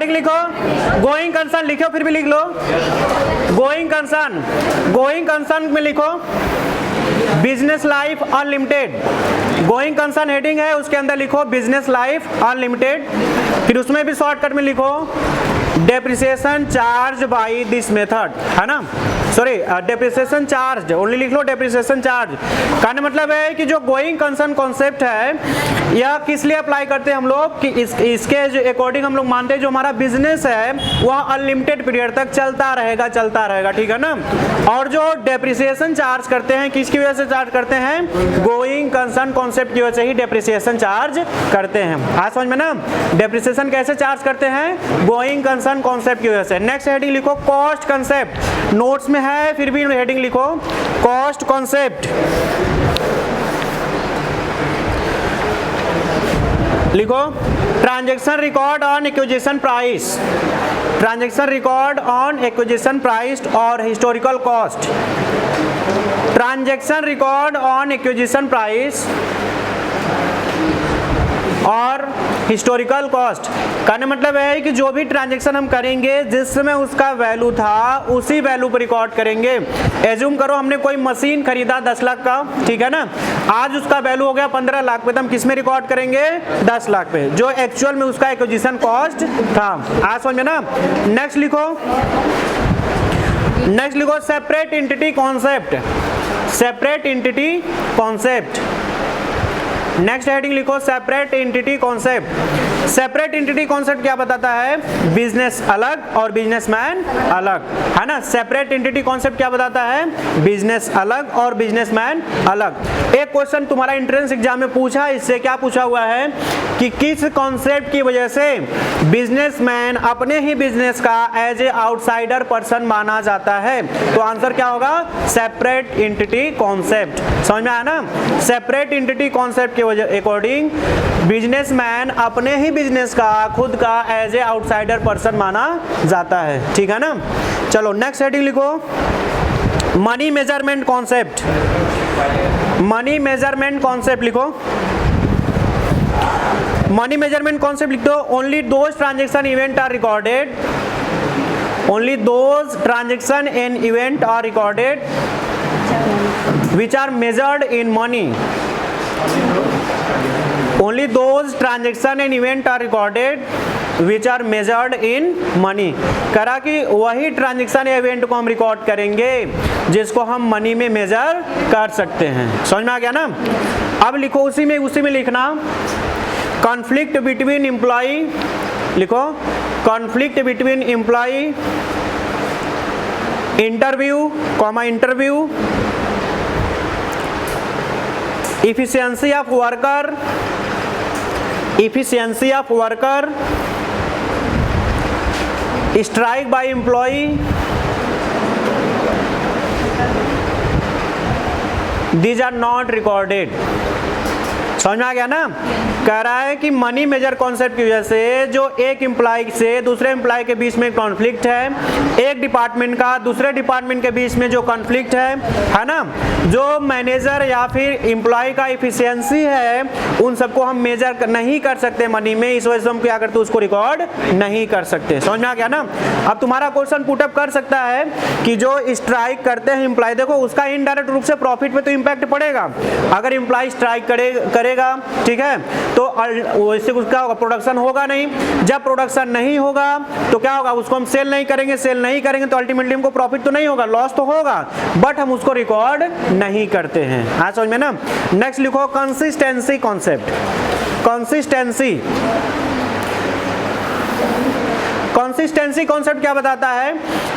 Heading लिखो, going concern लिखो, फिर भी लिख लो गोइंग कंसर्न में लिखो business life unlimited. Going concern heading है, उसके अंदर लिखो बिजनेस लाइफ अनलिमिटेड, फिर उसमें भी शॉर्टकट में लिखो depreciation charge by this method, है ना, सॉरी डेप्रिसिएशन चार्ज, ओनली लिख लो डेप्रिसिएशन चार्ज। कहने मतलब है कि जो गोइंग कंसर्न कॉन्सेप्ट है यह किस लिए अप्लाई करते हैं हम लोग कि इसके जो अकॉर्डिंग हम लोग मानते हैं जो हमारा बिजनेस है वह अनलिमिटेड पीरियड तक चलता रहेगा, ठीक है ना। और जो डेप्रिसिएशन चार्ज करते हैं किसकी वजह से चार्ज करते हैं, गोइंग कंसर्न कॉन्सेप्ट की वजह से ही डेप्रिसिएशन चार्ज करते हैं। आज समझ में ना, डेप्रिसिएशन कैसे चार्ज करते हैं, गोइंग कंसर्न कॉन्सेप्ट की वजह से। नेक्स्ट हेडिंग लिखो कॉस्ट कंसेप्ट, नोट्स में है फिर भी हेडिंग लिखो कॉस्ट कॉन्सेप्ट, लिखो transaction record on acquisition price, transaction record on acquisition price और historical cost, transaction record on acquisition price और हिस्टोरिकल कॉस्ट। कहने मतलब है कि जो भी ट्रांजैक्शन हम करेंगे जिस समय उसका वैल्यू था उसी वैल्यू पर रिकॉर्ड करेंगे। एज्यूम करो हमने कोई मशीन खरीदा 10 लाख का, ठीक है ना, आज उसका वैल्यू हो गया 15 लाख पे, तो हम किस में रिकॉर्ड करेंगे, 10 लाख पे, जो एक्चुअल में उसका एक्विजिशन कॉस्ट था। आज समझ में ना। नेक्स्ट लिखो separate entity concept, separate entity concept. Next heading लिखो separate entity concept. Separate entity concept क्या बताता है, बिजनेस अलग और बिजनेसमैन अलग, है ना। सेपरेट एंटिटी कॉन्सेप्ट क्या बताता है, बिजनेस अलग और बिजनेसमैन अलग। एक क्वेश्चन तुम्हारा एंट्रेंस एग्जाम में पूछा, इससे क्या पूछा हुआ है कि किस कॉन्सेप्ट की वजह से बिजनेसमैन अपने ही बिजनेस का एज ए आउटसाइडर पर्सन माना जाता है, तो आंसर क्या होगा, सेपरेट एंटिटी कॉन्सेप्ट। समझ में आया ना। सेपरेट एंटिटी कॉन्सेप्ट के अकॉर्डिंग बिजनेसमैन अपने ही बिजनेस का खुद का एज ए आउटसाइडर पर्सन माना जाता है, ठीक है ना। चलो नेक्स्ट हेडिंग लिखो money measurement concept, money measurement concept लिखो। मनी मेजरमेंट कॉन्सेप्ट लिख दो, only those transaction event are recorded, only those transaction and event are recorded which are measured in money, only those transaction and event are recorded which are measured in money। करा कि वही transaction या event को हम record करेंगे जिसको हम money में मेजर कर सकते हैं। समझ में आ गया ना। अब लिखो उसी में लिखना कॉन्फ्लिक्ट बिटवीन एम्प्लॉय, लिखो conflict between employ interview comma interview, efficiency of worker, efficiency of worker, strike by employee, these are not recorded। समझ में आ गया ना। कह रहा है कि मनी मेजर कॉन्सेप्ट की वजह से जो एक एम्प्लॉय से दूसरे एम्प्लॉय के बीच में कॉन्फ्लिक्ट है, एक डिपार्टमेंट का दूसरे डिपार्टमेंट के बीच में जो कॉन्फ्लिक्ट है ना, जो मैनेजर या फिर एम्प्लॉय का इफिशियंसी है उन सबको हम मेजर नहीं कर सकते मनी में, इस वजह से हम क्या करते उसको रिकॉर्ड नहीं कर सकते। समझ में आ गया ना। अब तुम्हारा क्वेश्चन पुटअप कर सकता है कि जो स्ट्राइक करते हैं एम्प्लॉय, देखो उसका इनडायरेक्ट रूप से प्रॉफिट पे तो इम्पैक्ट पड़ेगा। अगर एम्प्लॉय स्ट्राइक करेगा, ठीक है, तो वैसे उसका प्रोडक्शन होगा नहीं, जब प्रोडक्शन नहीं होगा तो क्या होगा, उसको हम सेल नहीं करेंगे, सेल नहीं करेंगे तो अल्टीमेटली हमको प्रॉफिट तो नहीं होगा, लॉस तो होगा, बट हम उसको रिकॉर्ड नहीं करते हैं। हाँ समझ में ना। नेक्स्ट लिखो consistency concept, consistency, consistency concept क्या बताता है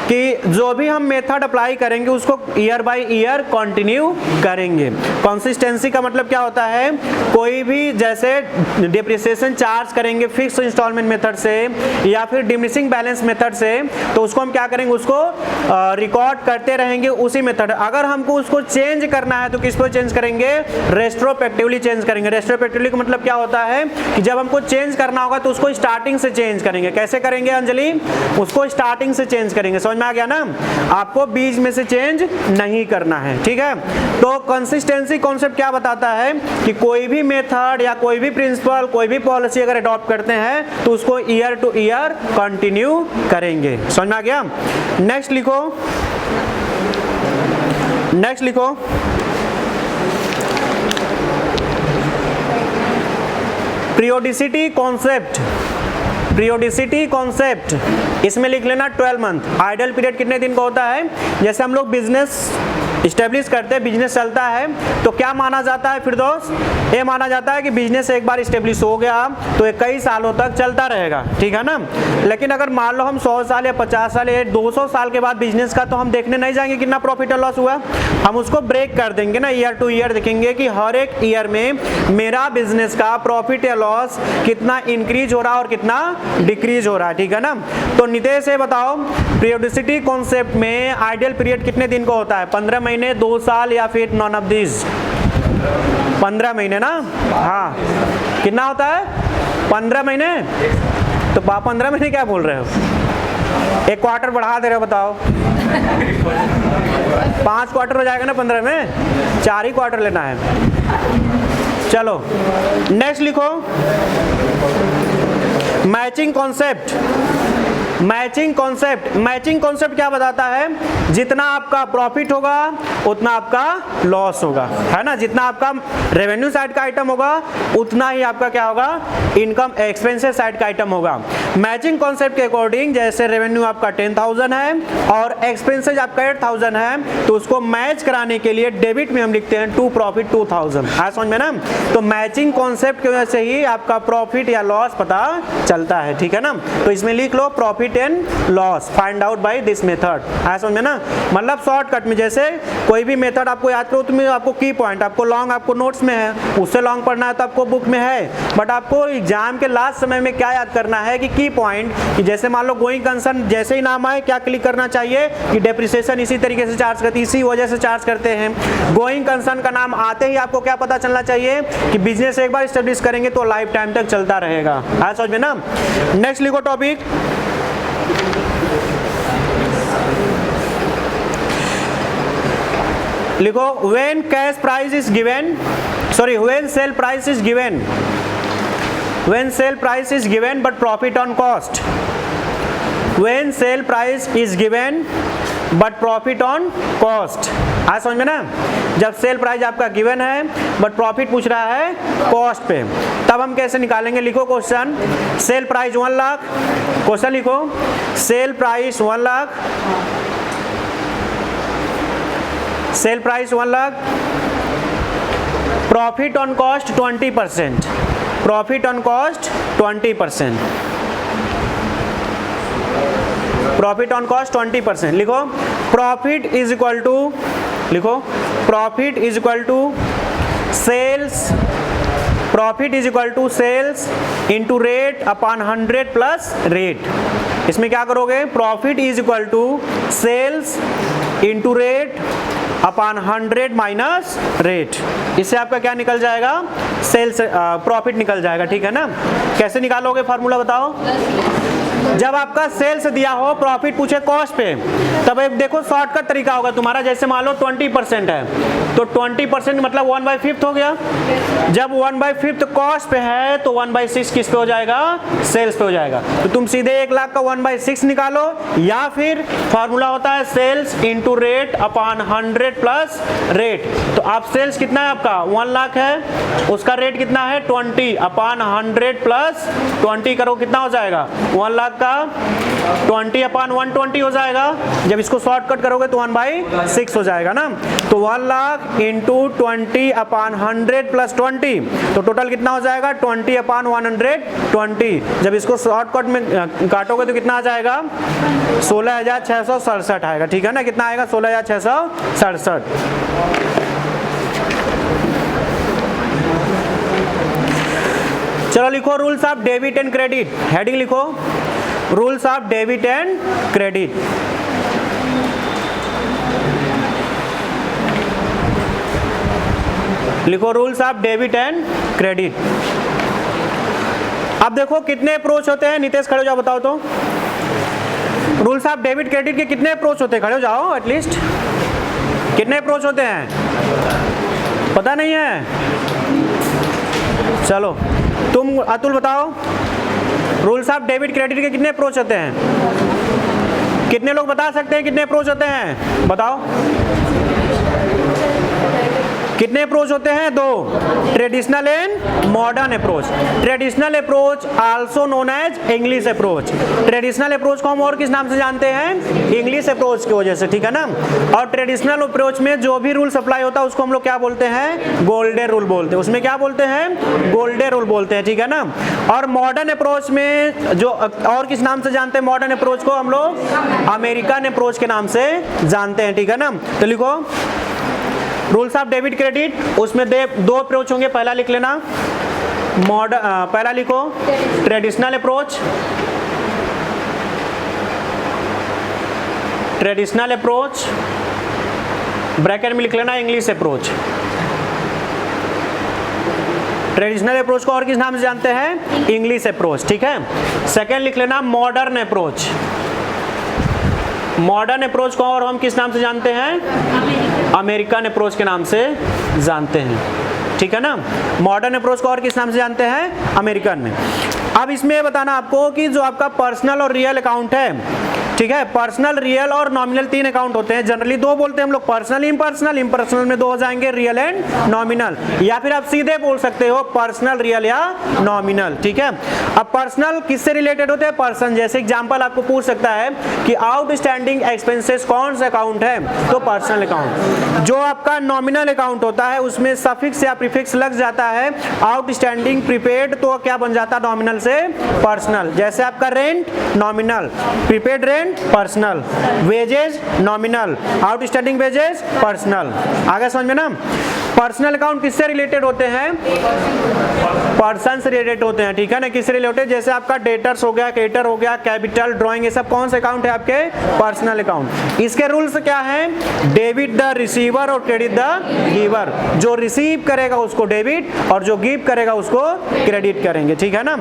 कि जो भी हम मेथड अप्लाई करेंगे उसको ईयर बाय ईयर कंटिन्यू करेंगे। कंसिस्टेंसी का मतलब क्या होता है, कोई भी जैसे डिप्रिसिएशन चार्ज करेंगे फिक्स इंस्टॉलमेंट मेथड से या फिर डिमिनिशिंग बैलेंस मेथड से, तो उसको हम क्या करेंगे, उसको रिकॉर्ड करते रहेंगे उसी मेथड। अगर हमको उसको चेंज करना है तो किस पर चेंज करेंगे, रेट्रोस्पेक्टिवली चेंज करेंगे। रेट्रोस्पेक्टिवली का मतलब क्या होता है कि जब हमको चेंज करना होगा तो उसको स्टार्टिंग से चेंज करेंगे। कैसे करेंगे अंजलि, उसको स्टार्टिंग से चेंज करेंगे। समझ में आ गया ना, आपको बीच में से चेंज नहीं करना है, ठीक है। तो कंसिस्टेंसी कॉन्सेप्ट क्या बताता है कि कोई भी मेथड या कोई भी प्रिंसिपल, कोई भी पॉलिसी अगर अडॉप्ट करते हैं तो उसको ईयर टू ईयर कंटिन्यू करेंगे। समझ में आ गया? नेक्स्ट लिखो, नेक्स्ट लिखो, पीरियोडिसिटी कॉन्सेप्ट, पीरियोडिसिटी कॉन्सेप्ट इसमें लिख लेना 12 मंथ। आइडल पीरियड कितने दिन का होता है? जैसे हम लोग बिजनेस इस्टेब्लिश करते हैं, बिजनेस चलता है तो क्या माना जाता है फिर दोस्त? ये माना जाता है कि बिजनेस एक बार इस्टेब्लिश हो गया तो ये कई सालों तक चलता रहेगा, ठीक है ना। लेकिन अगर मान लो हम 100 साल या 50 साल या 200 साल के बाद बिजनेस का, तो हम देखने नहीं जाएंगे कितना प्रॉफिट और लॉस हुआ, हम उसको ब्रेक कर देंगे ना, ईयर टू ईयर देखेंगे कि हर एक ईयर में मेरा बिजनेस का प्रॉफिट या लॉस कितना इंक्रीज हो रहा है और कितना डिक्रीज हो रहा है, ठीक है ना। तो नितेश से बताओ, पीरियोडिसिटी कॉन्सेप्ट में आइडियल पीरियड कितने दिन का होता है? 15 महीने, 2 साल या फिर नॉन ऑफ दिस? 15 महीने ना, हाँ। कितना होता है? 15 महीने। तो 15 महीने क्या बोल रहे हो? एक क्वार्टर बढ़ा दे रहे हो, बताओ। 5 क्वार्टर हो जाएगा ना 15 में, 4 ही क्वार्टर लेना है। चलो नेक्स्ट लिखो, matching concept. Matching concept, matching concept क्या बताता है? जितना आपका प्रॉफिट होगा उतना आपका लॉस होगा, है ना। जितना आपका रेवेन्यू साइड का आइटम होगा उतना ही आपका क्या होगा? इनकम एक्सपेंसेस साइड का आइटम होगा। मैचिंग कॉन्सेप्ट के अकॉर्डिंग जैसे रेवेन्यू आपका 10,000 है और एक्सपेंसेस आपका 8,000 है, तो उसको मैच कराने के लिए डेबिट में हम लिखते हैं टू प्रॉफिट 2,000। है समझ में ना। तो मैचिंग कॉन्सेप्ट की वजह से ही आपका प्रॉफिट या लॉस पता चलता है, ठीक है ना। तो इसमें लिख लो profit and loss find out by this method. है समझ में ना। मतलब शॉर्टकट में जैसे कोई भी मेथड आपको याद करो, तुम्हें आपको की पॉइंट, आपको लॉन्ग आपको नोट्स में है, उससे लॉन्ग पढ़ना है तो आपको बुक में है, बट आपको एग्जाम के लास्ट समय में क्या याद करना है कि की पॉइंट, कि जैसे मान लो गोइंग कंसर्न जैसे ही नाम आए क्या क्लिक करना चाहिए कि डेप्रिसिएशन इसी तरीके से चार्ज करते, इसी वजह से चार्ज करते हैं। गोइंग कंसर्न का नाम आते ही आपको क्या पता चलना चाहिए कि बिजनेस एक बार स्टेब्लिश करेंगे तो लाइफ टाइम तक चलता रहेगा। है समझ में ना। नेक्स्ट लिखो टॉपिक, लिखो when cash price is given, sorry when sale price is given, when sale price is given but profit on cost, when sale price is given but profit on cost। आ समझ में ना। जब sale price आपका given है but profit पूछ रहा है cost पे, तब हम कैसे निकालेंगे? लिखो question, sale price 1 lakh, question लिखो sale price 1 lakh, sale price 1 lakh, profit on cost 20%, profit on cost 20%, profit on cost 20%। लिखो प्रॉफिट इज इक्वल टू, लिखो profit is equal to sales, profit is equal to sales into rate upon 100 plus rate. इसमें क्या करोगे? Profit is equal to sales into rate upon 100 minus rate. इससे आपका क्या निकल जाएगा? सेल्स प्रॉफिट निकल जाएगा, ठीक है ना। कैसे निकालोगे फॉर्मूला बताओ? जब आपका सेल्स दिया हो, प्रॉफिट पूछे कॉस्ट पे, तब एक देखो शॉर्टकट तरीका होगा तुम्हारा। जैसे मान लो 20% है तो 20% मतलब 1/5 हो गया। जब 1/5 कॉस्ट पे है तो 1/6 किस पे हो जाएगा? सेल्स पे हो जाएगा। तो तुम सीधे 1 लाख का 1/6 निकालो, या फिर फॉर्मूला होता है sales into rate upon 100 plus rate. तो आप सेल्स कितना है आपका? 1 लाख है, उसका रेट कितना है? 20 अपॉन 100 प्लस 20 करो कितना हो जाएगा? 1 लाख का 20 अपॉन 120 हो जाएगा। जब इसको शॉर्टकट करोगे तो 1/6 हो जाएगा ना। तो 1 लाख इंटू 20 अपॉन 100 प्लस 20, तो टोटल कितना हो जाएगा? 20 अपॉन 120। जब इसको शॉर्टकट में काटोगे तो कितना आ जाएगा? 16,667 आएगा, ठीक है ना। कितना आएगा? 16,667। चलो लिखो rules of debit and credit. Heading लिखो rules of debit and credit. लिखो rules of debit and credit. अब देखो कितने अप्रोच होते हैं। नितेश खड़े हो जाओ, बताओ तो। रूल्स ऑफ डेबिट क्रेडिट के कितने अप्रोच होते हैं? खड़े हो जाओ एटलीस्ट। कितने अप्रोच होते हैं? पता नहीं है? चलो तुम अतुल बताओ, रूल्स ऑफ डेबिट क्रेडिट के कितने अप्रोच होते हैं? कितने लोग बता सकते हैं कितने अप्रोच होते हैं? बताओ कितने अप्रोच होते हैं? 2, traditional and modern approach. Traditional approach also known as English approach. Traditional approach को हम और किस नाम से जानते हैं? इंग्लिश अप्रोच की वजह से, ठीक है ना। और ट्रेडिशनल अप्रोच में जो भी रूल्स अप्लाई होता है उसको हम लोग क्या बोलते हैं? गोल्डन रूल बोलते हैं। उसमें क्या बोलते हैं? गोल्डन रूल बोलते हैं, ठीक है ना। और मॉडर्न अप्रोच में जो और किस नाम से जानते हैं? मॉडर्न अप्रोच को हम लोग अमेरिकन अप्रोच के नाम से जानते हैं, ठीक है ना। तो लिखो रूल्स ऑफ डेबिट क्रेडिट, उसमें 2 अप्रोच होंगे। पहला लिख लेना पहला लिखो traditional approach, traditional approach bracket में लिख लेना इंग्लिश अप्रोच। ट्रेडिशनल अप्रोच को और किस नाम से जानते हैं? इंग्लिश अप्रोच, ठीक है। सेकेंड लिख लेना मॉडर्न अप्रोच। मॉडर्न अप्रोच को और हम किस नाम से जानते हैं? अमेरिकन अप्रोच के नाम से जानते हैं, ठीक है ना। मॉडर्न अप्रोच को और किस नाम से जानते हैं? अमेरिकन में। अब इसमें बताना आपको कि जो आपका पर्सनल और रियल अकाउंट है, ठीक है, पर्सनल, रियल और नॉमिनल 3 अकाउंट होते हैं। जनरली 2 बोलते हैं हम लोग, पर्सनल, इम्पर्सनल। इम्पर्सनल में 2 हो जाएंगे, रियल एंड नॉमिनल। या फिर आप सीधे बोल सकते हो पर्सनल, रियल या नॉमिनल, ठीक है। अब पर्सनल किससे रिलेटेड होते हैं? पर्सन। जैसे एग्जांपल आपको पूछ सकता है कि आउटस्टैंडिंग एक्सपेंसेस कौन सा अकाउंट है? तो पर्सनल अकाउंट। जो आपका नॉमिनल अकाउंट होता है उसमें सफिक्स या प्रीफिक्स लग जाता है, आउटस्टैंडिंग प्रीपेड, तो क्या बन जाता है नॉमिनल से पर्सनल। जैसे आपका rent nominal, prepaid rent personal, wages nominal, outstanding wages personal. आगे समझ में ना। पर्सनल अकाउंट किससे रिलेटेड होते हैं? पर्सन से रिलेटेड होते हैं, ठीक है ना। किससे रिलेटेड? जैसे आपका डेटर्स हो गया, क्रेडिटर हो गया, कैपिटल, ड्राइंग, ये सब कौन से अकाउंट है आपके? Personal account. इसके रूल्स क्या हैं? डेबिट द रिसीवर और क्रेडिट द गिवर। जो रिसीव करेगा उसको डेबिट और जो गिव करेगा उसको क्रेडिट करेंगे, ठीक है ना।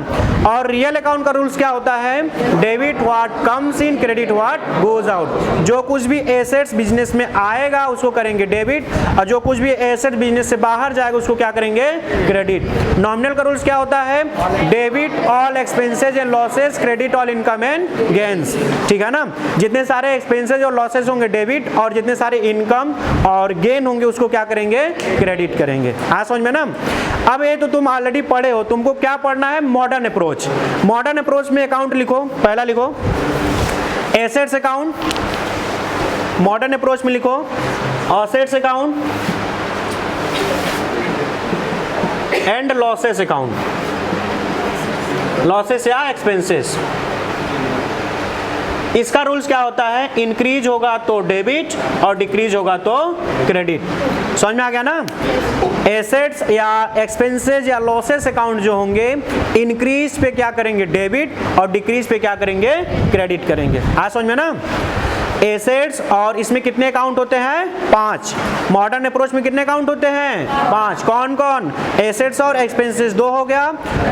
और रियल अकाउंट का रूल्स क्या होता है? Debit what comes in, credit what goes out. जो कुछ भी एसेट्स बिजनेस में आएगा उसको करेंगे डेबिट, और जो कुछ भी एसेट बिजनेस से बाहर जाएगा उसको क्या करेंगे? क्रेडिट। नॉमिनल का रूल्स क्या होता है? Debit all expenses and losses, credit all income and gains, ठीक है ना। जितने सारे एक्सपेंसेस और लॉसेस होंगे डेबिट, और जितने सारे इनकम और गेन होंगे उसको क्या करेंगे? क्रेडिट करेंगे। हाँ समझ में ना। अब ये तो तुम ऑलरेडी पढ़े हो, तुमको क्या पढ़ना है? Modern approach. मॉडर्न अप्रोच में अकाउंट लिखो। पहला लिखो एसेट्स अकाउंट, मॉडर्न अप्रोच में लिखो assets account and losses account, losses या एक्सपेंसेस। इसका रूल्स क्या होता है? इंक्रीज होगा तो डेबिट और डिक्रीज होगा तो क्रेडिट। समझ में आ गया ना। एसेट्स या एक्सपेंसेस या लॉसेस अकाउंट जो होंगे, इंक्रीज पे क्या करेंगे? डेबिट, और डिक्रीज पे क्या करेंगे? क्रेडिट करेंगे। आ समझ में ना। एसेट्स, और इसमें कितने अकाउंट होते हैं? 5। मॉडर्न अप्रोच में कितने अकाउंट होते हैं? 5। कौन कौन? एसेट्स और एक्सपेंसेस 2 हो गया,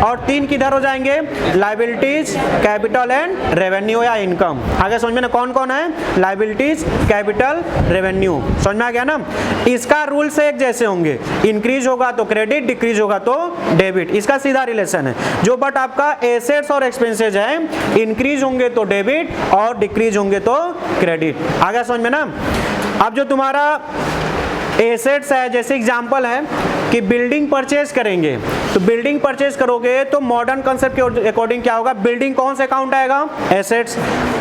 और 3 किधर हो जाएंगे? लायबिलिटीज, कैपिटल एंड रेवेन्यू या इनकम। आगे समझ में ना कौन कौन है? Liabilities, capital, revenue. समझ में आ गया ना। इसका रूल से एक जैसे होंगे, इंक्रीज होगा तो क्रेडिट, डिक्रीज होगा तो डेबिट। इसका सीधा रिलेशन है। जो बट आपका एसेट्स और एक्सपेंसेस है, इंक्रीज होंगे तो डेबिट और डिक्रीज होंगे तो क्रेडिट। आगे समझ में ना। अब जो तुम्हारा एसेट्स है, जैसे एग्जांपल है कि बिल्डिंग परचेज करेंगे, तो बिल्डिंग परचेज करोगे तो मॉडर्न कंसेप्ट के अकॉर्डिंग क्या होगा? बिल्डिंग कौन से अकाउंट आएगा? एसेट्स।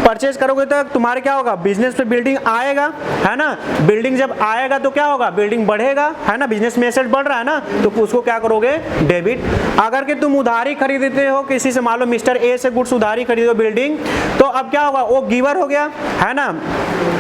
परचेज करोगे तो तुम्हारे क्या होगा? बिजनेस पे बिल्डिंग आएगा, है ना। बिल्डिंग जब आएगा तो क्या होगा? बिल्डिंग बढ़ेगा, है ना। बिजनेस में एसेट बढ़ रहा है ना, तो उसको क्या करोगे? डेबिट। अगर कि तुम उधारी खरीदते हो किसी से, मान लो मिस्टर ए से गुड्स उधारी खरीदो बिल्डिंग, तो अब क्या होगा? वो गिवर हो गया, है ना।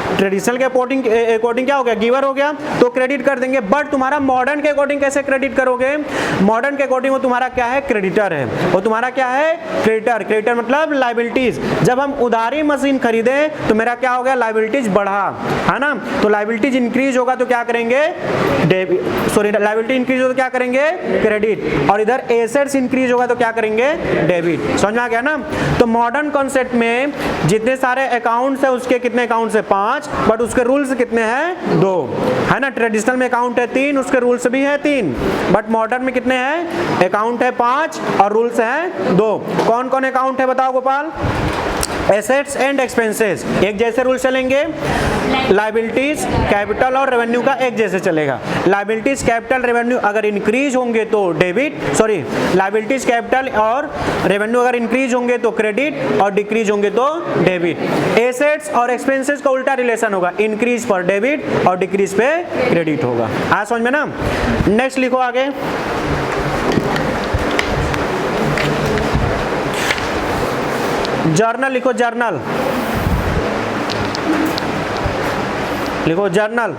ट्रेडिशनल के अकॉर्डिंग क्या हो गया, गिवर हो गया तो क्रेडिट कर देंगे। बट तुम्हारा मॉडर्न के अकॉर्डिंग कैसे क्रेडिट करोगे, मॉडर्न के अकॉर्डिंग वो तुम्हारा क्या है, क्रेडिटर है, वो तुम्हारा क्या है, क्रेडिटर। क्रेडिटर मतलब लायबिलिटीज। जब हम उधारी मशीन खरीदे तो मेरा क्या हो गया, लायबिलिटीज बढ़ा, है ना, तो लायबिलिटीज इंक्रीज होगा तो क्या करेंगे, डेबिट, सॉरी लायबिलिटी इंक्रीज होगा तो क्या करेंगे, क्रेडिट, और इधर एसेट्स इंक्रीज होगा तो क्या करेंगे, डेबिट। समझ में आ गया ना। तो मॉडर्न कॉन्सेप्ट में जितने सारे अकाउंट्स है उसके कितने अकाउंट्स है, 5, बट उसके रूल्स कितने हैं, 2, है ना। ट्रेडिशनल में अकाउंट है 3, उसके रूल्स भी है 3, बट मॉडर्न में कितने हैं, अकाउंट है 5 और रूल्स हैं 2। कौन कौन अकाउंट है बताओ गोपाल, एसेट्स एंड एक्सपेंसेस एक जैसे रूल चलेंगे, लायबिलिटीज कैपिटल और रेवेन्यू का एक जैसे चलेगा। लायबिलिटीज कैपिटल रेवेन्यू अगर इंक्रीज होंगे तो डेबिट, सॉरी लायबिलिटीज कैपिटल और रेवेन्यू अगर इंक्रीज होंगे तो क्रेडिट और डिक्रीज होंगे तो डेबिट। एसेट्स और एक्सपेंसेस का उल्टा रिलेशन होगा, इंक्रीज पर डेबिट और डिक्रीज पे क्रेडिट होगा। आ समझ में ना। नेक्स्ट लिखो आगे, जर्नल लिखो, जर्नल लिखो, जर्नल।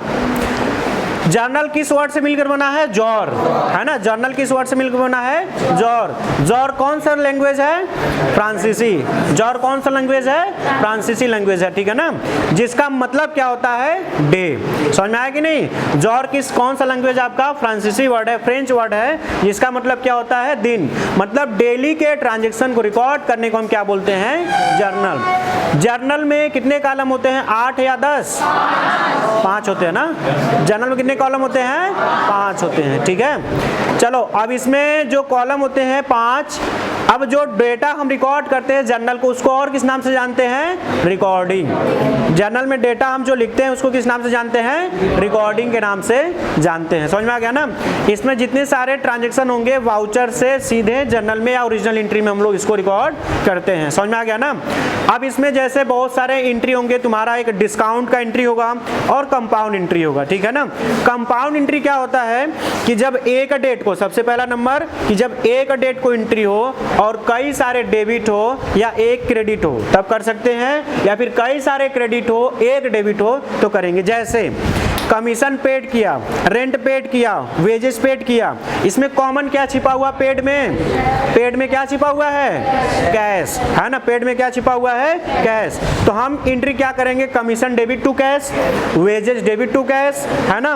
जर्नल किस वर्ड से मिलकर बना है, जॉर, है ना। जर्नल किस वर्ड से मिलकर बना है, जॉर। जॉर कौन सा लैंग्वेज है, फ्रांसीसी। जॉर कौन सा लैंग्वेज है, फ्रांसीसी लैंग्वेज है, ठीक है ना, जिसका मतलब क्या होता है, डे। समझ में आया कि नहीं। जॉर किस कौन सा लैंग्वेज आपका, फ्रांसीसी वर्ड है, फ्रेंच वर्ड है, जिसका मतलब क्या होता है, दिन। मतलब डेली के ट्रांजेक्शन को रिकॉर्ड करने को हम क्या बोलते हैं, जर्नल। जर्नल में कितने कॉलम होते हैं, 8 या 10, 5 होते हैं ना। जर्नल में कितने कॉलम होते हैं, 5 होते हैं, ठीक है। चलो अब इसमें जो कॉलम होते हैं 5, अब जो डेटा हम रिकॉर्ड करते हैं जर्नल को, उसको और किस नाम से जानते हैं, रिकॉर्डिंग। जर्नल में डेटा हम जो लिखते हैं उसको किस नाम से जानते हैं, रिकॉर्डिंग के नाम से जानते हैं। समझ में आ गया ना। इसमें जितने सारे ट्रांजेक्शन होंगे वाउचर से सीधे जर्नल में या ओरिजिनल एंट्री में हम लोग इसको रिकॉर्ड करते हैं। समझ में आ गया ना। अब इसमें जैसे बहुत सारे एंट्री होंगे, तुम्हारा एक डिस्काउंट का एंट्री होगा और कंपाउंड एंट्री होगा, ठीक है ना। कंपाउंड एंट्री क्या होता है कि जब एक डेट को, सबसे पहला नंबर कि जब एक डेट को एंट्री हो और कई सारे डेबिट हो या एक क्रेडिट हो तब कर सकते हैं, या फिर कई सारे क्रेडिट हो एक डेबिट हो तो करेंगे। जैसे कमीशन पेड किया, रेंट पेड किया, वेजेस पेड किया, इसमें कॉमन क्या छिपा हुआ, पेड में, पेड में क्या छिपा हुआ है, कैश, है ना। पेड में क्या छिपा हुआ है, कैश। तो हम एंट्री क्या करेंगे, commission debit to cash, wages debit to cash, है ना,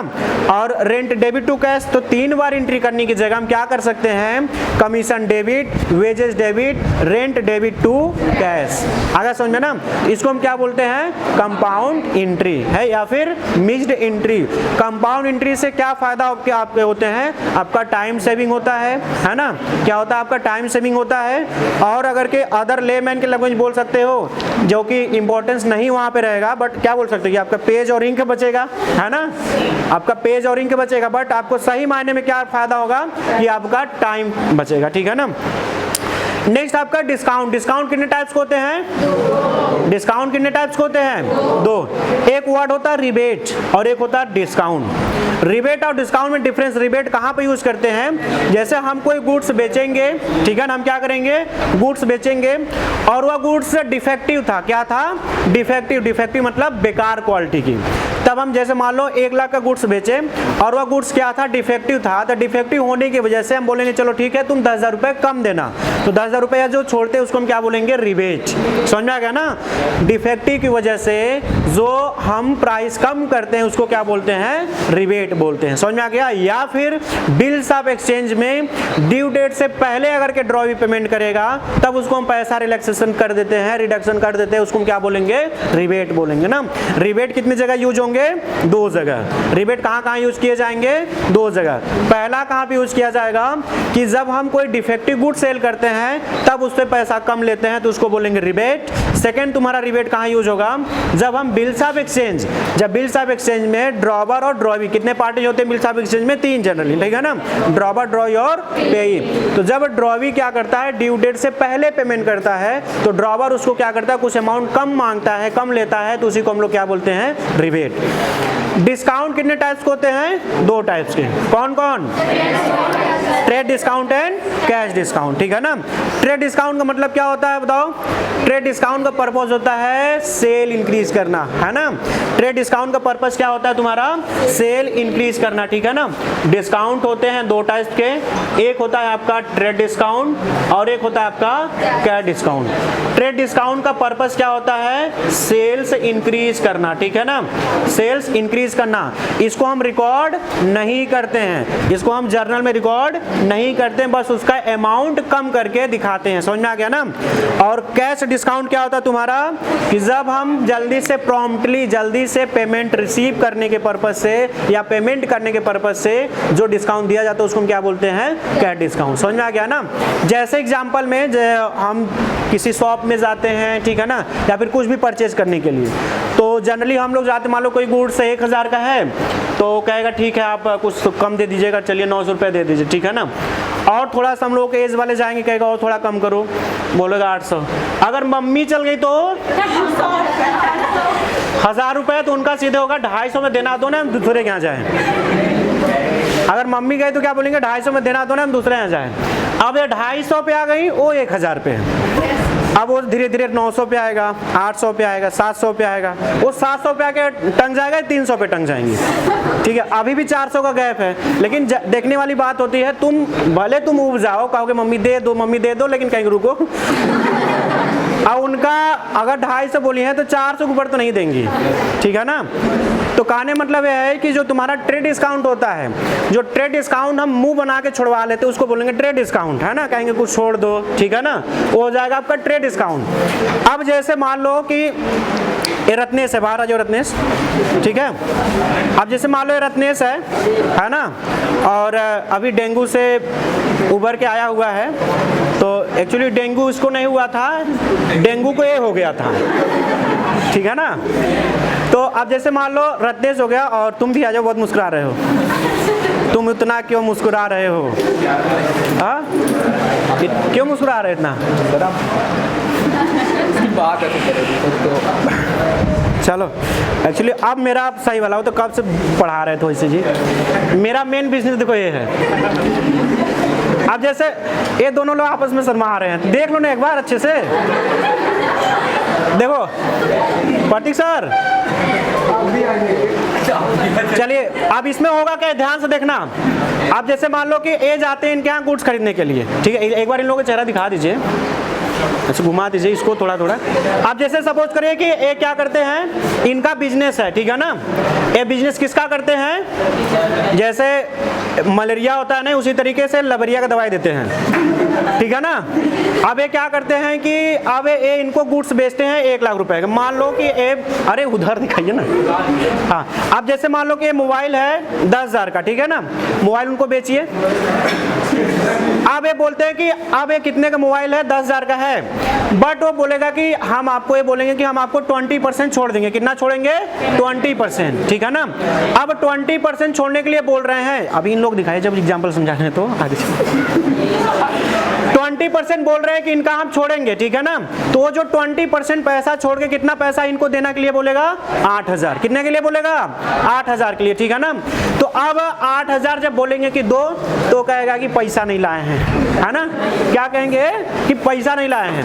और रेंट डेबिट टू कैश। तो 3 बार एंट्री करने की जगह हम क्या कर सकते हैं, commission debit, wages debit, rent debit to cash. आगे समझ में ना। इसको हम क्या बोलते हैं, कंपाउंड एंट्री है या फिर मिक्स्ड एंट्री। कंपाउंड एंट्री से क्या फायदा आपके होते हैं, आपका टाइम सेविंग होता है ना। क्या होता है, आपका टाइम सेविंग होता है। और अगर के अदर लेमैन के लैंग्वेज बोल सकते हो, जो कि इंपॉर्टेंस नहीं वहां पे रहेगा, बट क्या बोल सकते हो कि आपका पेज और इंक बचेगा, है ना, आपका पेज और इंक बचेगा, बट आपको सही मायने में क्या फायदा होगा कि आपका टाइम बचेगा, ठीक है ना। नेक्स्ट आपका डिस्काउंट। डिस्काउंट कितने टाइप्स के होते हैं, डिस्काउंट कितने टाइप्स के होते हैं, 2। एक वर्ड होता है रिबेट और एक होता है डिस्काउंट। रिबेट और डिस्काउंट में डिफरेंस, रिबेट कहाँ पे यूज करते हैं, जैसे हम कोई गुड्स बेचेंगे, ठीक है ना, हम क्या करेंगे, गुड्स बेचेंगे और वह गुड्स डिफेक्टिव था, क्या था, डिफेक्टिव। डिफेक्टिव मतलब बेकार क्वालिटी की। तब हम जैसे मान लो 1 लाख का गुड्स बेचे और वह गुड्स क्या था, डिफेक्टिव था। तो डिफेक्टिव होने की वजह से हम बोलेंगे चलो ठीक है तुम 10,000 रुपये कम देना, तो 10,000 रुपया जो छोड़ते हैं उसको हम क्या बोलेंगे, रिबेट। समझ में आ गया ना। डिफेक्टिव की वजह से जो हम प्राइस कम करते हैं उसको क्या बोलते हैं, रिबेट बोलते हैं। समझ में आ गया। या फिर बिल्स ऑफ एक्सचेंज में ड्यू डेट से पहले अगर के ड्रॉवी पेमेंट करेगा तब उसको हम पैसा रिलैक्सेशन कर देते हैं, रिडक्शन कर देते हैं, उसको हम क्या बोलेंगे, रिबेट बोलेंगे ना। रिबेट कितनी जगह यूज होंगे, 2 जगह। रिबेट कहाँ यूज किए जाएंगे, 2 जगह। पहला कहाँ पे यूज किया जाएगा कि जब हम कोई डिफेक्टिव गुड सेल करते हैं तब उस पे पैसा कम लेते हैं तो उसको बोलेंगे रिबेट। सेकंड तुम्हारा रिबेट कहाँ यूज होगा, जब हम बिल्स ऑफ एक्सचेंज, जब बिल्स ऑफ एक्सचेंज में ड्रॉवर और ड्रॉवी, कितने पार्टी होते हैं बिल्स ऑफ एक्सचेंज में, 3 जनरली, ठीक है ना, ड्रॉवर, ड्रॉवी और पेई। तो जब ड्रॉवी क्या करता है, ड्यू डेट से पहले पेमेंट करता है तो ड्रॉवर उसको क्या करता है, कुछ अमाउंट कम मांगता है, कम लेता है, तो उसी को हम लोग क्या बोलते हैं, रिबेट। डिस्काउंट कितने टाइप्स के होते हैं? 2 टाइप्स के। कौन कौन? Trade discount and cash discount, ठीक है ना। ट्रेड डिस्काउंट का मतलब क्या होता है बताओ? ट्रेड डिस्काउंट का पर्पस होता है सेल इंक्रीज करना, है ना। ट्रेड डिस्काउंट का पर्पस क्या होता है तुम्हारा? सेल इंक्रीज करना, ठीक है ना। डिस्काउंट होते हैं 2 टाइप के, एक होता है आपका ट्रेड डिस्काउंट और एक होता है आपका कैश डिस्काउंट। ट्रेड डिस्काउंट का पर्पस क्या होता है? सेल्स इंक्रीज करना, ठीक है ना, सेल्स इंक्रीज करना। इसको हम रिकॉर्ड नहीं करते हैं, इसको हम जर्नल में रिकॉर्ड नहीं करते हैं, बस उसका अमाउंट कम करके दिखाते हैं। समझ में आ गया ना। और कैश डिस्काउंट क्या होता है तुम्हारा? कि जब हम जल्दी से प्रॉम्प्टली जल्दी से पेमेंट रिसीव करने के पर्पस से या पेमेंट करने के पर्पस से जो डिस्काउंट दिया जाता है उसको हम क्या बोलते हैं? Cash discount. समझ में आ गया ना। जैसे एग्जांपल में हम किसी शॉप में जाते हैं, ठीक है ना, या फिर कुछ भी परचेज करने के लिए, तो जनरली हम लोग जाते, मान लो कोई गुड्स 1000 का है तो कहेगा ठीक है आप कुछ कम दे दीजिएगा, चलिए 900 रुपये दे दीजिए, ठीक है ना। और थोड़ा सा हम लोग के एज वाले जाएंगे, कहेगा और थोड़ा कम करो, बोलेगा 800। अगर मम्मी चल गई तो 1000 रुपये, तो उनका सीधे होगा 250 में देना दो ना, हम दूसरे के यहाँ जाएँ। अगर मम्मी गई तो क्या बोलेंगे? 250 में देना दो ना, हम दूसरे यहाँ जाएँ। अब ये 250 पे आ गई, वो 1000 पे है। अब वो धीरे धीरे 900 पे आएगा, 800 पे आएगा, 700 पे आएगा, वो 700 पे आके टंग जाएगा, 300 पे टंग जाएंगी, ठीक है। अभी भी 400 का गैप है, लेकिन देखने वाली बात होती है, तुम भले तुम उब जाओ, कहोगे मम्मी दे दो, लेकिन कहीं रुको। अब उनका अगर 250 बोली है तो 400 के ऊपर तो नहीं देंगी, ठीक है ना। तो कहने मतलब यह है कि जो तुम्हारा ट्रेड डिस्काउंट होता है, जो ट्रेड डिस्काउंट हम मुंह बना के छुड़वा लेते हैं उसको बोलेंगे ट्रेड डिस्काउंट, है ना। कहेंगे कुछ छोड़ दो, ठीक है ना, वो हो जाएगा आपका ट्रेड डिस्काउंट। अब जैसे मान लो कि ये रत्नेश है, बाहर आ जाओ रत्नेश, ठीक है। अब जैसे मान लो ये रत्नेश है ना, और अभी डेंगू से उबर के आया हुआ है, तो एक्चुअली डेंगू इसको नहीं हुआ था, डेंगू को ये हो गया था, ठीक है ना। तो अब जैसे मान लो रत्नेश हो गया, और तुम भी आ जाओ, बहुत मुस्कुरा रहे हो, तुम इतना क्यों मुस्कुरा रहे हो? हाँ, क्यों मुस्कुरा रहे इतना? बात है चलो, एक्चुअली अब मेरा सही वाला हो तो कब से पढ़ा रहे थे वैसे जी। मेरा मेन बिजनेस देखो ये है। अब जैसे ये दोनों लोग आपस में शर्मा रहे हैं, देख लो ना एक बार अच्छे से, देखो प्रतीक सर, चलिए अब इसमें होगा क्या, ध्यान से देखना। आप जैसे मान लो कि ये जाते हैं इनके यहाँ गुड्स खरीदने के लिए, ठीक है, एक बार इन लोगों का चेहरा दिखा दीजिए, अच्छा घुमा दीजिए इसको थोड़ा थोड़ा। अब जैसे सपोज करिए कि ये क्या करते हैं, इनका बिजनेस है, ठीक है ना। ये बिजनेस किसका करते हैं? जैसे मलेरिया होता है ना, उसी तरीके से लबरिया का दवाई देते हैं, ठीक है ना। अब ये क्या करते हैं कि अब ये इनको गुड्स बेचते हैं 1 लाख रुपए का। मान लो कि अरे उधर दिखाइए ना, हाँ। अब जैसे मान लो कि ये मोबाइल है 10,000 का, ठीक है ना, मोबाइल उनको बेचिए। अब ये बोलते हैं कि अब ये कितने का मोबाइल है? 10,000 का है, बट वो बोलेगा कि हम आपको ये बोलेंगे कि हम आपको 20% छोड़ देंगे। कितना छोड़ेंगे? 20%, ठीक है ना। अब 20% छोड़ने के लिए बोल रहे हैं, अभी इन लोग दिखाए जब एग्जाम्पल समझा रहे हैं तो आगे 20% बोल रहे हैं कि इनका हम छोड़ेंगे, ठीक है ना। तो वो जो 20% पैसा छोड़ के कितना पैसा इनको देना के लिए बोलेगा? 8,000। कितने के लिए बोलेगा? 8,000 के लिए, ठीक है ना। तो अब 8,000 जब बोलेंगे कि दो, तो कहेगा कि पैसा नहीं लाए हैं, है ना। क्या कहेंगे? कि पैसा नहीं लाए हैं।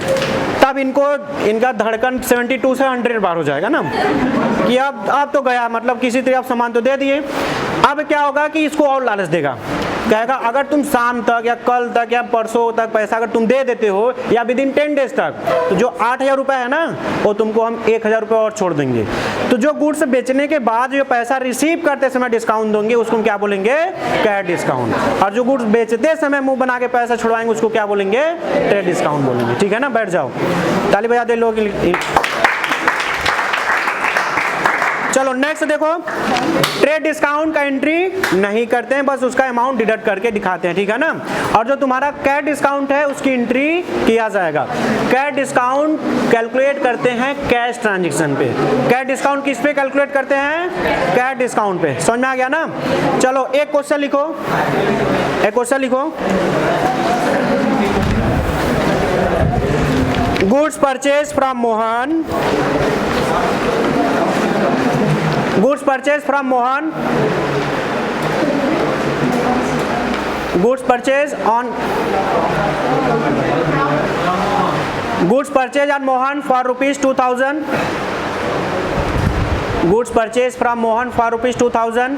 तब इनका धड़कन 72 से 100 बार हो जाएगा ना, कि अब तो गया, मतलब किसी तरह आप सामान तो दे दिए। अब क्या होगा कि इसको और लालच देगा, कहेगा अगर तुम शाम तक या कल तक या परसों तक पैसा अगर तुम दे देते हो, या विद इन 10 डेज तक, तो जो 8,000 रुपये है ना, वो तुमको हम 1,000 रुपये और छोड़ देंगे। तो जो गुड्स बेचने के बाद जो पैसा रिसीव करते समय डिस्काउंट देंगे उसको हम क्या बोलेंगे? Cash discount. और जो गुड्स बेचते समय मुंह बना के पैसा छुड़वाएंगे उसको क्या बोलेंगे? ट्रेड डिस्काउंट बोलेंगे, ठीक है ना। बैठ जाओ, ताली बजा दे लोग। चलो नेक्स्ट देखो, ट्रेड डिस्काउंट का एंट्री नहीं करते हैं, बस उसका अमाउंट डिडक्ट करके दिखाते हैं, ठीक है ना। और जो तुम्हारा कैश डिस्काउंट है उसकी एंट्री किया जाएगा। कैश डिस्काउंट कैलकुलेट करते हैं कैश ट्रांजैक्शन पे। कैश डिस्काउंट किस पे कैलकुलेट करते हैं? कैश डिस्काउंट पे। समझ में आ गया ना। चलो एक क्वेश्चन लिखो, एक क्वेश्चन लिखो। Goods purchase from Mohan goods purchase from Mohan, goods purchase on Mohan for ₹2000, goods purchase from Mohan for ₹2000,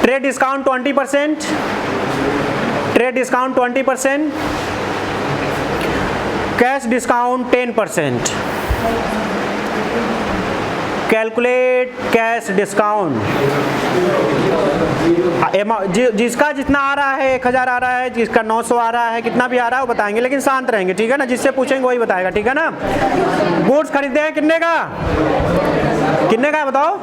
trade discount 20%, trade discount 20%, cash discount 10%, calculate cash discount. जिसका जितना आ रहा है 1000 आ रहा है, जिसका 900 आ रहा है, कितना भी आ रहा है वो बताएंगे, लेकिन शांत रहेंगे, ठीक है ना। जिससे पूछेंगे वही बताएगा, ठीक है ना। गुड्स खरीदे हैं कितने का, कितने का है बताओ,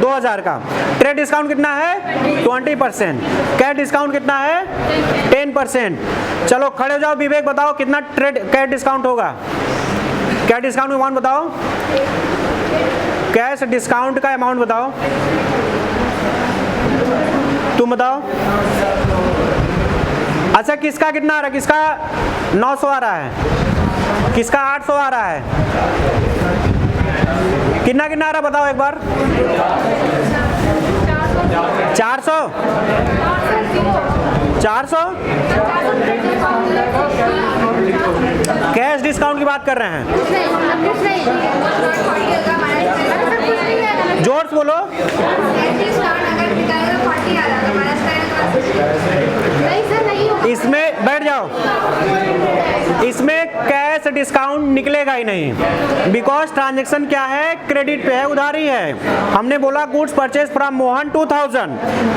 2000 का। ट्रेड डिस्काउंट कितना है 20%, कैश डिस्काउंट कितना है 10%। चलो खड़े हो जाओ, विवेक बताओ कितना ट्रेड कैश डिस्काउंट होगा, कैश डिस्काउंट का अमाउंट बताओ, कैश डिस्काउंट का अमाउंट बताओ, तुम बताओ। अच्छा किसका कितना आ रहा है, किसका 900 आ रहा है, किसका 800 आ रहा है, कितना कितना आ रहा है बताओ एक बार। 400 400 कैश डिस्काउंट की बात कर रहे हैं, जोर से बोलो। इसमें बैठ जाओ, इसमें कैश डिस्काउंट निकलेगा ही नहीं, बिकॉज ट्रांजैक्शन क्या है, क्रेडिट पे है, उधारी है। हमने बोला goods purchase from Mohan 2000,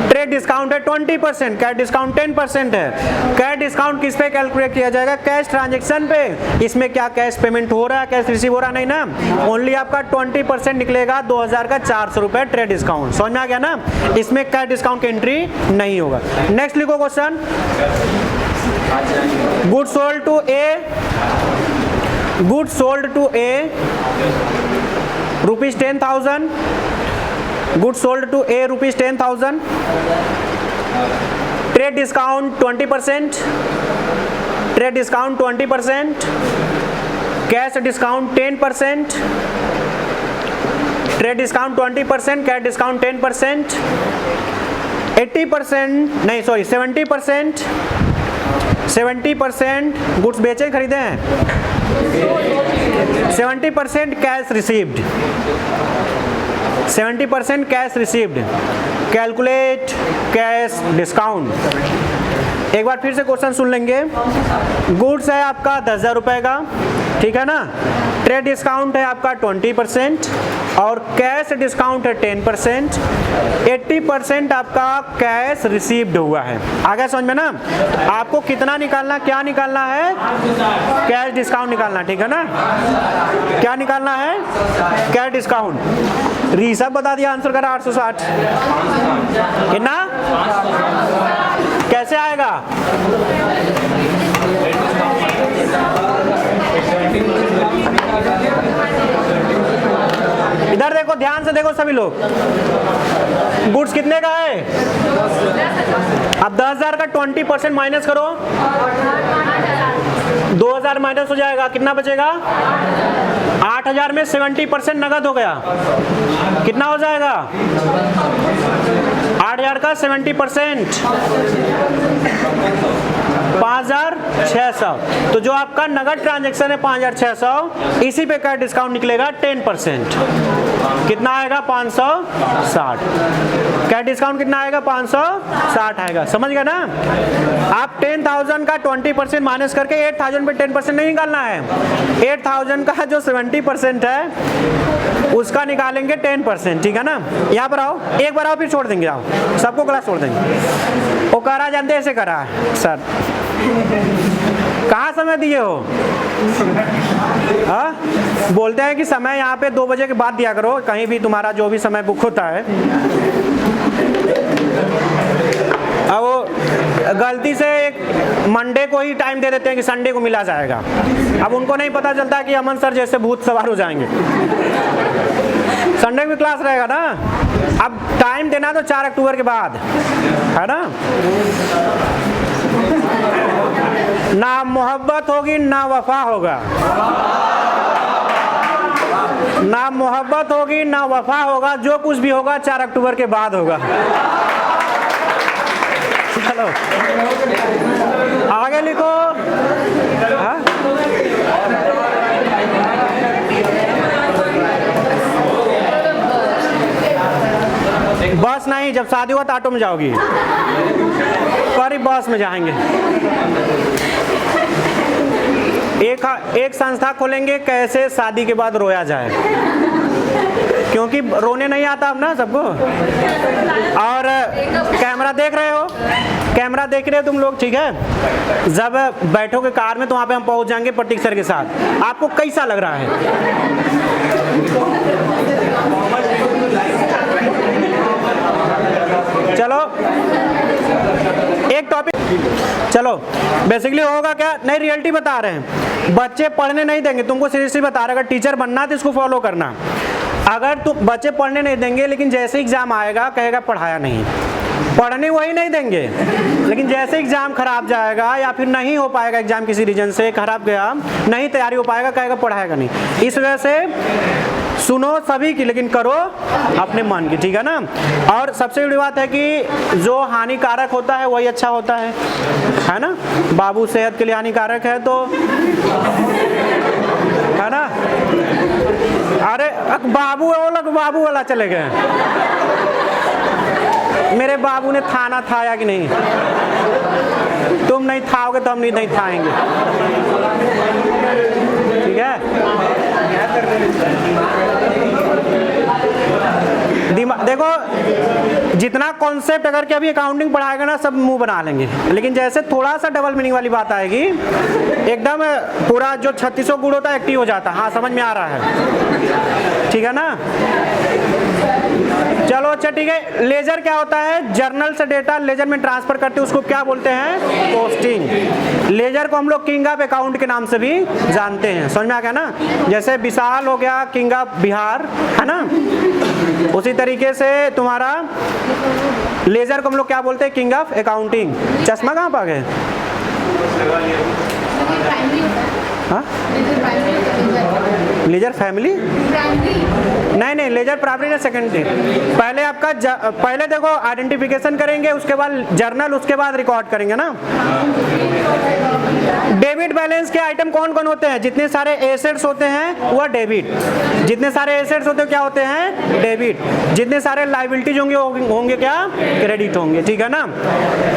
trade discount है 20%, कैश डिस्काउंट 10% है। कैश डिस्काउंट किस पे कैलकुलेट किया जाएगा, कैश ट्रांजैक्शन पे। इसमें क्या कैश पेमेंट हो रहा है, कैश रिसीव हो रहा नहीं ना, ओनली आपका 20% निकलेगा, 2000 का 400 रुपए ट्रेड डिस्काउंट। समझ में आ गया ना, इसमें कैश डिस्काउंट की एंट्री नहीं होगा। नेक्स्ट लिखो question, goods sold to a, goods sold to a ₹10,000, goods sold to a ₹10,000, trade discount 20%, trade discount 20%, cash discount 10%, trade discount 20%, cash discount 10%, 80% नहीं सॉरी 70% गुड्स बेचे खरीदे हैं, 70% cash received, 70% cash received, calculate cash discount. एक बार फिर से question सुन लेंगे। Goods है आपका 10,000 रुपए का, ठीक है ना, ट्रेड डिस्काउंट है आपका 20% और कैश डिस्काउंट है 10%, 80% आपका कैश रिसीव्ड हुआ है। आगे समझ में ना, आपको कितना निकालना, क्या निकालना है, कैश डिस्काउंट निकालना, ठीक है ना। क्या निकालना है, कैश डिस्काउंट। ऋषभ बता दिया आंसर करा 860, कितना कैसे आएगा, इधर देखो, ध्यान से देखो सभी लोग। गुड्स कितने का है, अब 10,000 का 20% माइनस करो, 2,000 माइनस हो जाएगा, कितना बचेगा, 8,000 में 70% नगद हो गया, कितना हो जाएगा, 8,000 का 70% 5,600। तो जो आपका नगद ट्रांजैक्शन है 5,600, इसी पे का डिस्काउंट निकलेगा 10%, कितना आएगा 560। क्या डिस्काउंट कितना आएगा, 560 आएगा। समझ गए ना। आप 10,000 का 20% माइनस करके 8,000 पे 10% नहीं निकालना है, 8,000 का जो 70% है उसका निकालेंगे 10%, ठीक है ना। यहाँ पर आओ, एक बार आओ फिर छोड़ देंगे, आओ सबको क्लास छोड़ देंगे। वो करा जानते ऐसे करा है सर, कहाँ समय दिए हो, हाँ बोलते हैं कि समय यहाँ पे 2 बजे के बाद दिया करो, कहीं भी तुम्हारा जो भी समय बुक होता है। अब वो गलती से एक मंडे को ही टाइम दे देते हैं कि संडे को मिला जाएगा। अब उनको नहीं पता चलता कि अमन सर जैसे भूत सवार हो जाएंगे, संडे में क्लास रहेगा ना। अब टाइम देना तो 4 अक्टूबर के बाद है ना। ना मोहब्बत होगी ना वफा होगा। ना मोहब्बत होगी ना वफा होगा, जो कुछ भी होगा 4 अक्टूबर के बाद होगा। चलो आगे लिखो। हाँ? बस नहीं, जब शादी हुआ तो ऑटो में जाओगी, पर बस में जाएंगे। एक संस्था खोलेंगे कैसे शादी के बाद रोया जाए, क्योंकि रोने नहीं आता अब ना सबको। और कैमरा देख रहे हो, कैमरा देख रहे हो तुम लोग, ठीक है। जब बैठोगे कार में तो वहाँ पे हम पहुँच जाएंगे प्रतीक सर के साथ। आपको कैसा लग रहा है? चलो एक टॉपिक, चलो बेसिकली होगा क्या, नई रियलिटी बता रहे हैं। बच्चे पढ़ने नहीं देंगे तुमको, सीरियसली बता रहे। अगर टीचर बनना है तो इसको फॉलो करना। अगर तुम बच्चे पढ़ने नहीं देंगे, लेकिन जैसे एग्जाम आएगा कहेगा पढ़ाया नहीं। पढ़ने वही नहीं देंगे, लेकिन जैसे एग्जाम खराब जाएगा या फिर नहीं हो पाएगा, एग्जाम किसी रीजन से खराब गया, नहीं तैयारी हो पाएगा, कहेगा पढ़ाएगा नहीं। इस वजह से सुनो सभी की, लेकिन करो अपने मन की, ठीक है ना। और सबसे बड़ी बात है कि जो हानिकारक होता है वही अच्छा होता है ना। बाबू सेहत के लिए हानिकारक है तो, है ना। अरे बाबू वाला चले गए। मेरे बाबू ने थाना थाया कि नहीं? तुम नहीं थाओगे तो हम नहीं थाएंगे, ठीक है। देखो जितना कॉन्सेप्ट अगर कभी अकाउंटिंग पढ़ाएगा ना, सब मुंह बना लेंगे, लेकिन जैसे थोड़ा सा डबल मीनिंग वाली बात आएगी, एकदम पूरा जो 3600 गुण होता है एक्टिव हो जाता है। हाँ समझ में आ रहा है, ठीक है ना। चलो अच्छा ठीक है। लेजर क्या होता है? जर्नल से डेटा लेजर में ट्रांसफर करते हैं, उसको क्या बोलते हैं? पोस्टिंग। लेजर को हम लोग किंग ऑफ अकाउंट के नाम से भी जानते हैं। समझ में आ गया ना। जैसे विशाल हो गया किंग ऑफ बिहार, है ना, उसी तरीके से तुम्हारा लेजर को हम लोग क्या बोलते हैं? King of accounting. चश्मा कहाँ पा गए? हाँ? लेजर फैमिली नहीं, लेजर प्राइमरी ना सेकेंडरी। पहले आपका पहले देखो आइडेंटिफिकेशन करेंगे, उसके बाद जर्नल, उसके बाद रिकॉर्ड करेंगे ना। डेबिट बैलेंस के आइटम कौन कौन होते हैं? जितने सारे एसेट्स होते हैं वह डेबिट, जितने सारे एसेट्स होते हैं क्या होते हैं? डेबिट। जितने सारे लायबिलिटीज होंगे क्या? क्रेडिट होंगे, ठीक है ना।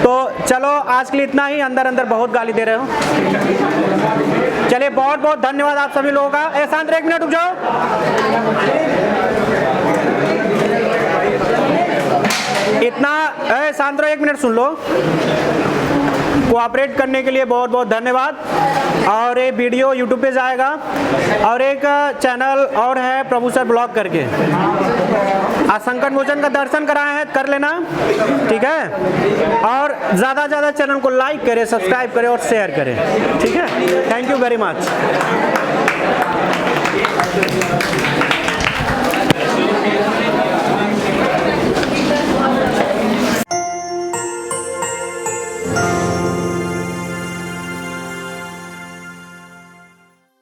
तो चलो आज के लिए इतना ही। अंदर बहुत गाली दे रहे हो। चलिए बहुत बहुत धन्यवाद आप सभी लोगों का। शांत 1 मिनट रुक जाओ। इतना शांत 1 मिनट सुन लो। कोऑपरेट करने के लिए बहुत बहुत धन्यवाद। और ये वीडियो यूट्यूब पे जाएगा, और एक चैनल और है प्रभु सर ब्लॉग करके, आज संकट मोचन का दर्शन कराए हैं, कर लेना, ठीक है। और ज़्यादा से ज़्यादा चैनल को लाइक करें, सब्सक्राइब करें और शेयर करें, ठीक है। Thank you very much.